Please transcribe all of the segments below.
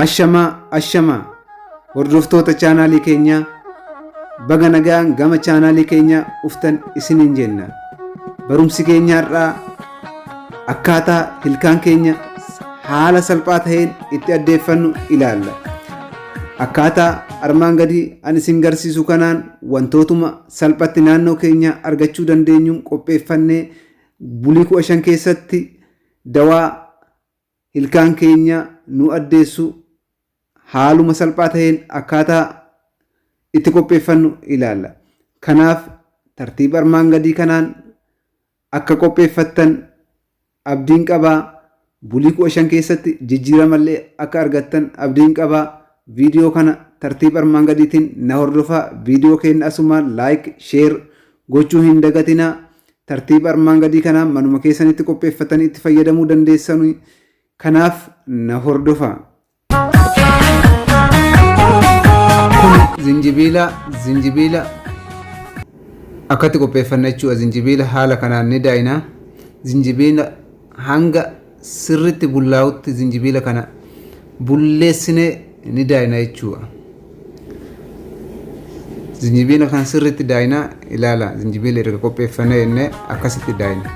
Ashama hordoftoota chaanaalii keenyaa baga nagaan gama chaanaalii keenyaa uftan isiniin jenna. Barumsi keenya irraa akkaataa ilkaan keenya haala salphaa ta'een itti addeeffannu ilaalla. Akkaataa armaan gadii ani isin garsiisu kanaan wantootuma salphatti naannoo keenya argachuu dandeenyuun qopheeffannee bulii 15 keessatti dawaa ilkaan keenya nu addeessu haaluma salphaa ta'een akkaataa itti qopheeffannu ilaalla. Kanaaf tartiiba armaan gadii kanaan akka qopheeffattan abdiin qabaa. Bulii 15 keessatti jijjiiramallee akka argattan abdiin qabaa. Viidiyoo kana tartiiba armaan gadiitiin na hordofaa. Viidiyoo keenya asumaan like, share gochuu hin dagatinaa. Tartiiba armaan gadii kanaan manuma keessanitti qopheeffatanii itti fayyadamuu dandeessanu. Kanaaf na hordofaa. Kun zinjibiila akkatti qopheeffanna jechuudha. Zinjibiila haala kanaan ni daayina. Zinjibiila hanga sirritti bullaa'utti zinjibiila kana bulleessinee ni daayina jechuudha. Zinjibiila kan sirritti daayina ilaala. Zinjibiila erga qopheeffannee jennee akkasitti daayina.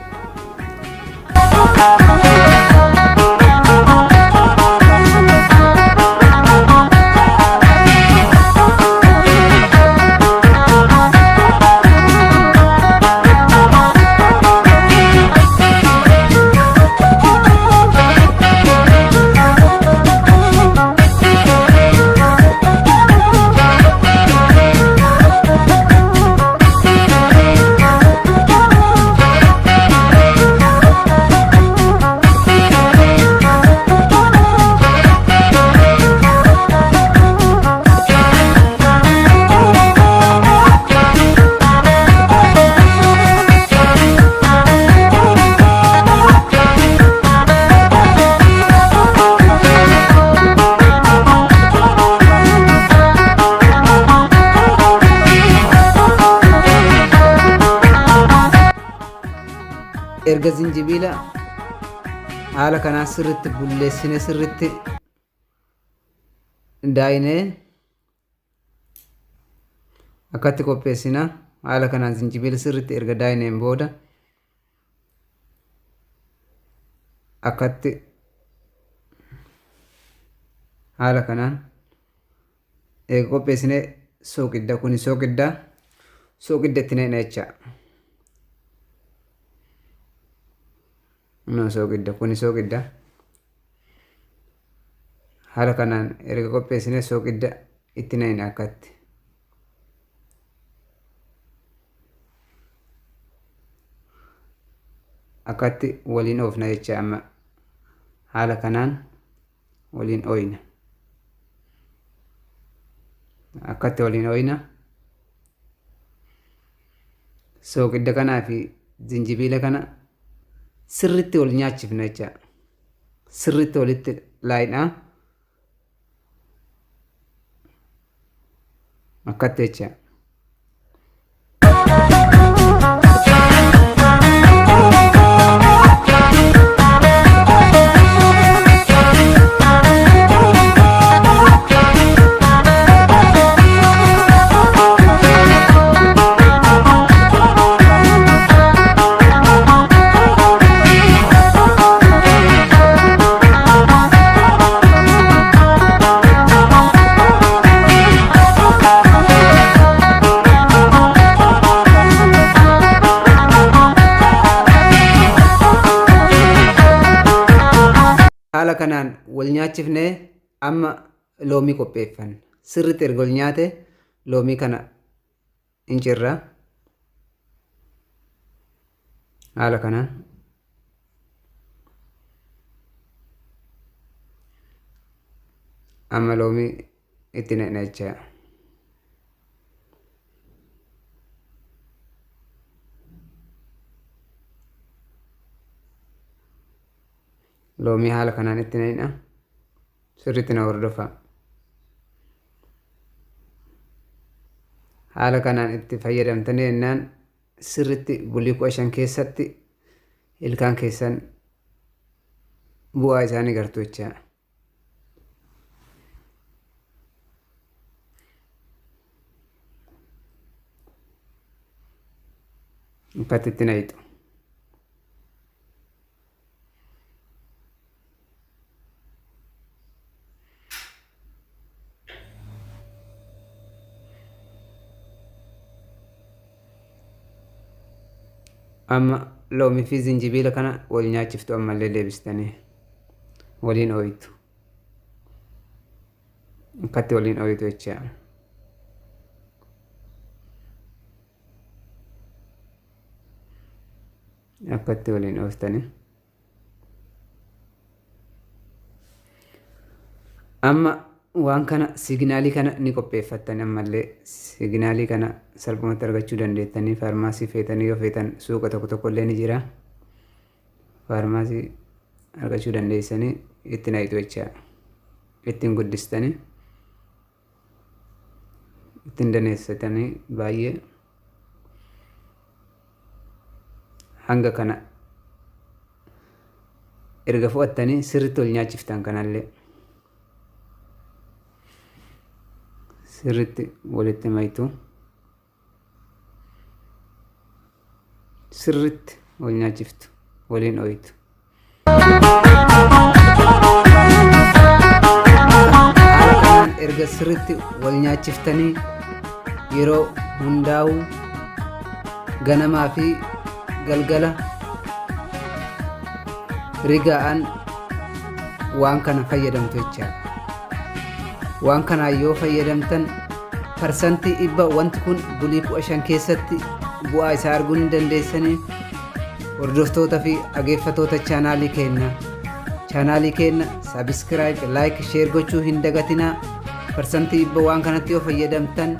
Erga zinjibiila haala kanaan sirritti bulleessine sirritti daayinee akkatti qopheessina. Haala kanaan zinjibiila sirritti erga daayineen booda akkatti haala kanaan erga qopheessine soogidda kuni soogidda itti neena jecha. Kuni soogidda haala kanaan erga qopheessine soogidda itti neena akkatti waliin oofna jecha. Amma haala kanaan waliin ooyna akkatti waliin ooyna. Soogidda kanaa fi zinjibiila kana sirritti wal nyaachifna jecha. Sirritti walitti laayinaa akkatti jecha. Haala kanaan wal nyaachifnee amma loomii qopheeffanna. Sirritti erga wal nyaate loomii kana incirra haala kanaan amma loomii itti neena jecha. Loomii haala kanaan itti neena sirritti na hordofaa. Haala kanaan itti fayyadamtanii jennaan sirritti bulii 15 keessatti ilkaan keessan bu'aa isaanii gartuu jecha. akkatti nayitu. Amma loomii fi zinjibiila kana wal nyaachiftu ammallee deebistanii waliin ooyitu. Akkatti waliin ooyitu jecha. Akkatti waliin ooyiftanii. Amma waan kana signaalii kana ni qopheeffattanii ammallee signaalii kana salphumatti argachuu dandeettanii faarmaasii feetanii yoo feetan suuqa tokko illee ni jira. Faarmaasii argachuu dandeessanii itti nayitu jecha. Ittiin guddistanii ittiin daneessatanii baay'ee hanga kana erga fudhattanii sirriitti wal nyaachiftan kanallee sirriitti walitti mayitu sirriitti wal nyaachiftu waliin ooyitu. Erga sirriitti wal nyaachiftanii yeroo hundaa'u ganamaa fi galgala rigaa'an waan kana fayyadamtu jecha. Waan kana yoo fayyadamtan parsantii dhibba wanti kun bulii 15 keessatti bu'aa isaa arguu ni dandeessanii. Hordoftoota fi dhaggeeffattoota chaanaalii keenya subscribe, like, share gochuu hin dagatinaa. Parsantii dhibba waan kanatti yoo fayyadamtan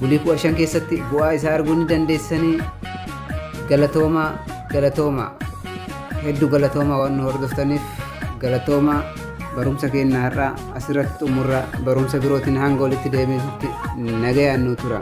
bulii 15 keessatti bu'aa isaa arguu ni dandeessanii. Galatoomaa hedduu galatoomaa waan nu hordoftaniif galatoomaa. Barumsa keenya har'aa asirratti xumurra. Barumsa birootiin hanga walitti deebinutti nagayaan nu tura.